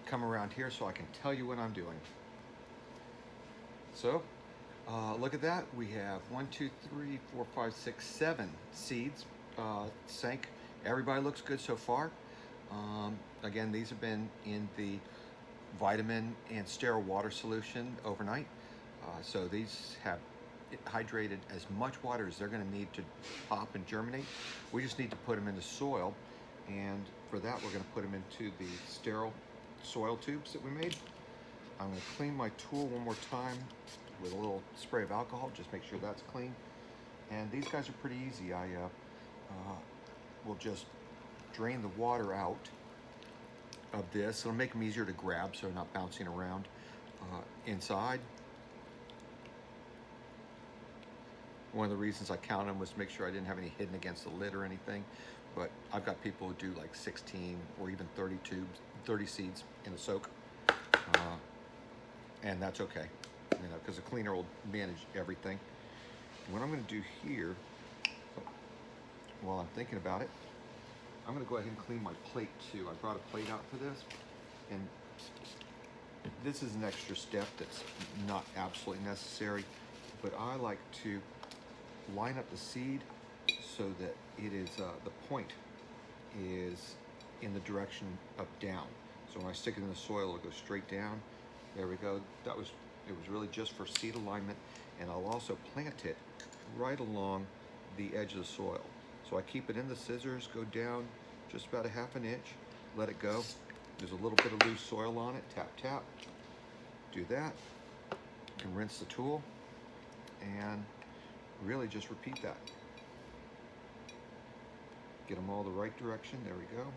come around here so I can tell you what I'm doing. So, look at that. We have 1, 2, 3, 4, 5, 6, 7 seeds sank. Everybody looks good so far. Again, these have been in the vitamin and sterile water solution overnight. So these have hydrated as much water as they're going to need to pop and germinate. We just need to put them into soil, and for that we're going to put them into the sterile soil tubes that we made. I'm going to clean my tool one more time with a little spray of alcohol, just make sure that's clean. And these guys are pretty easy. I will just drain the water out of this. It'll make them easier to grab so they're not bouncing around inside. One of the reasons I counted them was to make sure I didn't have any hidden against the lid or anything. But I've got people who do like 16 or even 30 tubes, 30 seeds in a soak. And that's okay, you know, because the cleaner will manage everything. What I'm going to do here, while I'm thinking about it, I'm going to go ahead and clean my plate too. I brought a plate out for this, and this is an extra step that's not absolutely necessary, but I like to line up the seed so that it is the point is in the direction of down. So when I stick it in the soil, it'll go straight down. There we go. It was really just for seed alignment, and I'll also plant it right along the edge of the soil. So I keep it in the scissors, go down just about a ½ inch, let it go. There's a little bit of loose soil on it, tap, tap. Do that, you can rinse the tool, and really just repeat that. Get them all the right direction, there we go.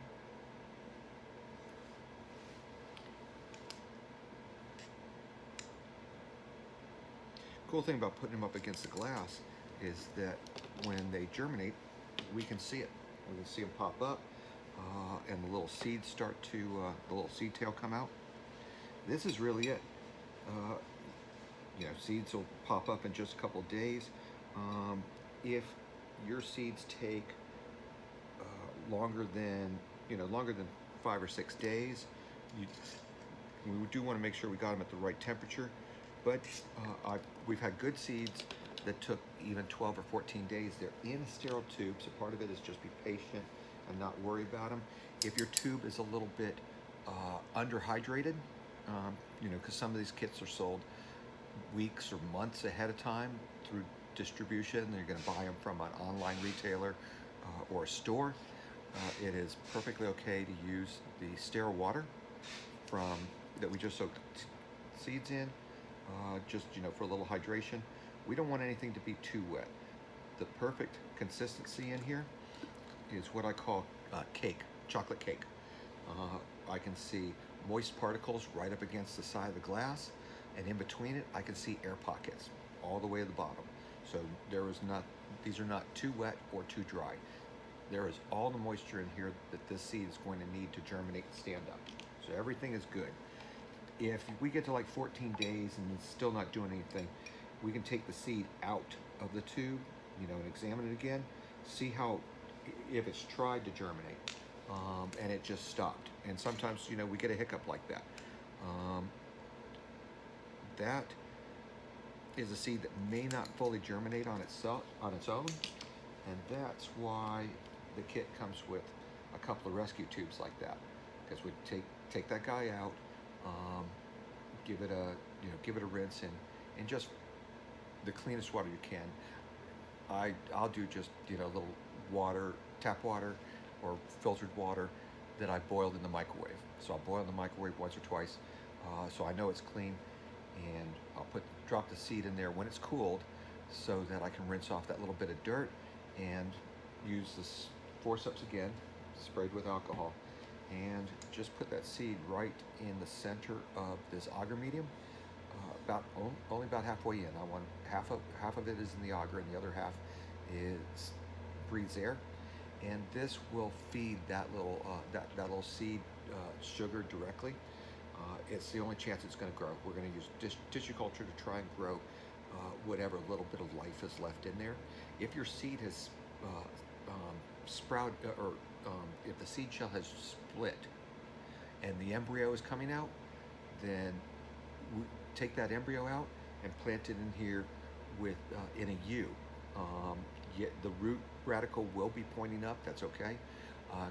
Cool thing about putting them up against the glass is that when they germinate, we can see it. We can see them pop up, and the little seeds start to, the little seed tail come out. This is really it. You know, seeds will pop up in just a couple of days. If your seeds take longer than 5 or 6 days, we do want to make sure we got them at the right temperature. But we've had good seeds that took even 12 or 14 days. They're in a sterile tube, so part of it is just be patient and not worry about them. If your tube is a little bit underhydrated, you know, because some of these kits are sold weeks or months ahead of time through distribution. You're going to buy them from an online retailer or a store. It is perfectly okay to use the sterile water that we just soaked seeds in, just, you know, for a little hydration. We don't want anything to be too wet. The perfect consistency in here is what I call cake, chocolate cake. I can see moist particles right up against the side of the glass, and in between it I can see air pockets all the way to the bottom. So these are not too wet or too dry. There is all the moisture in here that this seed is going to need to germinate and stand up. So everything is good. If we get to like 14 days and it's still not doing anything, we can take the seed out of the tube, you know, and examine it again, see if it's tried to germinate, and it just stopped. And sometimes, you know, we get a hiccup like that. That is a seed that may not fully germinate on its own, and that's why the kit comes with a couple of rescue tubes like that, because we take that guy out, give it a rinse and just the cleanest water you can. I'll do just, you know, a little water, tap water or filtered water that I boiled in the microwave. So I'll boil in the microwave once or twice, so I know it's clean, and I'll drop the seed in there when it's cooled so that I can rinse off that little bit of dirt and use this forceps again, sprayed with alcohol, and just put that seed right in the center of this agar medium, only about halfway in. I want half of it is in the agar and the other half breathes air, and this will feed that little seed sugar directly. It's the only chance it's going to grow. We're going to use tissue culture to try and grow whatever little bit of life is left in there. If your seed has sprouted, or if the seed shell has split and the embryo is coming out, then we take that embryo out and plant it in here with in a U. Yet the root radical will be pointing up. That's okay,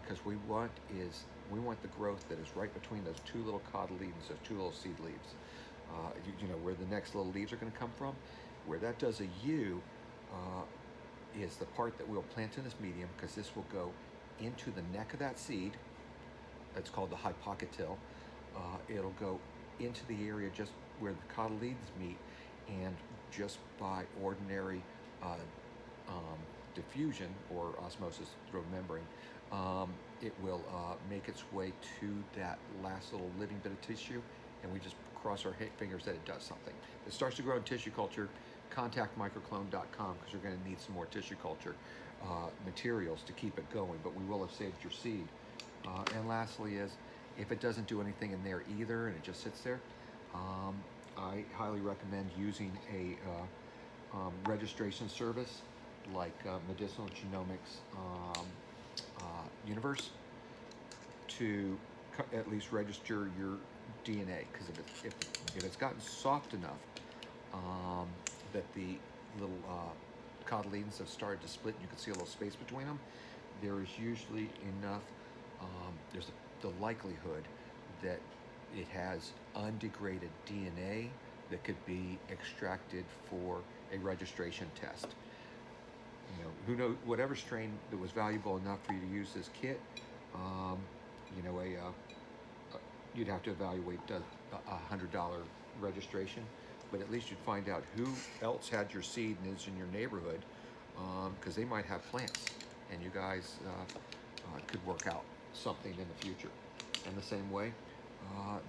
because we want the growth that is right between those two little cotyledons, those two little seed leaves. You know where the next little leaves are going to come from. Where that does a U is the part that we'll plant in this medium, because this will go into the neck of that seed. That's called the hypocotyl. It'll go into the area just where the cotyledons meet, and just by ordinary diffusion or osmosis through a membrane, it will make its way to that last little living bit of tissue, and we just cross our fingers that it does something. If it starts to grow in tissue culture, contact microclone.com, because you're going to need some more tissue culture materials to keep it going, but we will have saved your seed. And lastly is, if it doesn't do anything in there either and it just sits there, I highly recommend using a registration service like Medicinal Genomics Universe to at least register your DNA, because if it's gotten soft enough that the little cotyledons have started to split and you can see a little space between them, there is usually enough, there's the likelihood that it has undegraded DNA that could be extracted for a registration test. You know, who knows, whatever strain that was valuable enough for you to use this kit, you know, you'd have to evaluate a $100 registration, but at least you'd find out who else had your seed and is in your neighborhood, because they might have plants, and you guys could work out something in the future. And the same way,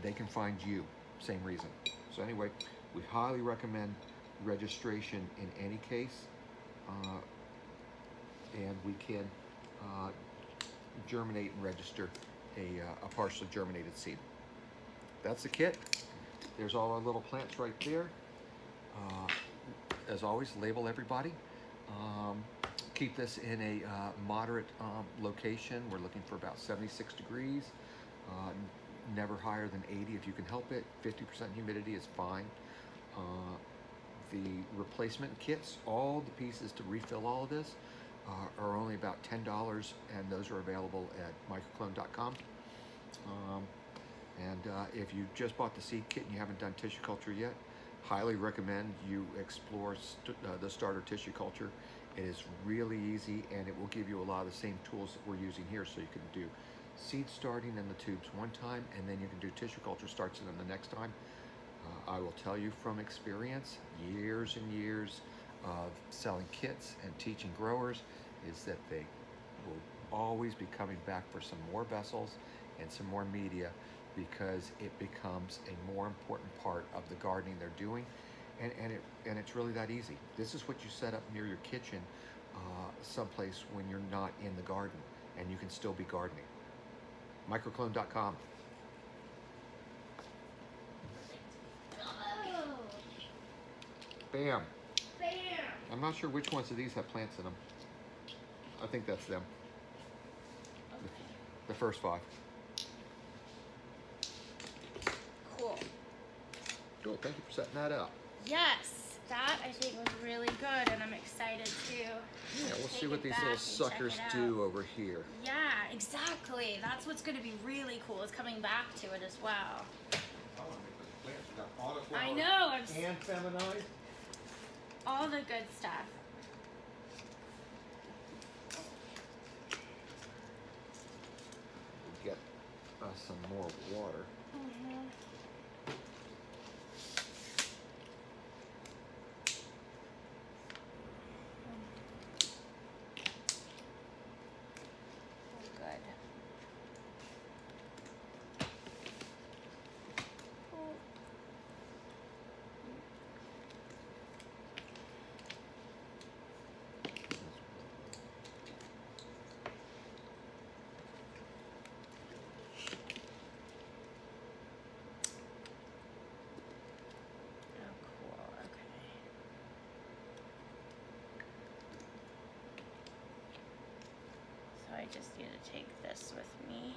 they can find you, same reason. So anyway, we highly recommend registration in any case, and we can germinate and register a partially germinated seed. That's the kit. There's all our little plants right there. As always, label everybody. Keep this in a moderate location. We're looking for about 76 degrees, never higher than 80 if you can help it. 50% humidity is fine. The replacement kits, all the pieces to refill all of this, are only about $10, and those are available at microclone.com. If you just bought the seed kit and you haven't done tissue culture yet, highly recommend you explore the starter tissue culture. It is really easy, and it will give you a lot of the same tools that we're using here, so you can do seed starting in the tubes one time, and then you can do tissue culture starts in them the next time. I will tell you from experience, years and years of selling kits and teaching growers, is that they will always be coming back for some more vessels and some more media, because it becomes a more important part of the gardening they're doing, and it's really that easy. This is what you set up near your kitchen, someplace when you're not in the garden, and you can still be gardening. Microclone.com. Bam. Bam. I'm not sure which ones of these have plants in them. I think that's them. Okay. The first 5. Cool. Cool, thank you for setting that up. Yes, that I think was really good, and I'm excited to. Yeah, we'll see what these little back and suckers check it do over here. Yeah, exactly. That's what's going to be really cool, is coming back to it as well. I want to make those plants. We got autoflower I know. and feminized. All the good stuff. We'll get some more water. Mm-hmm. Good. I just need to take this with me.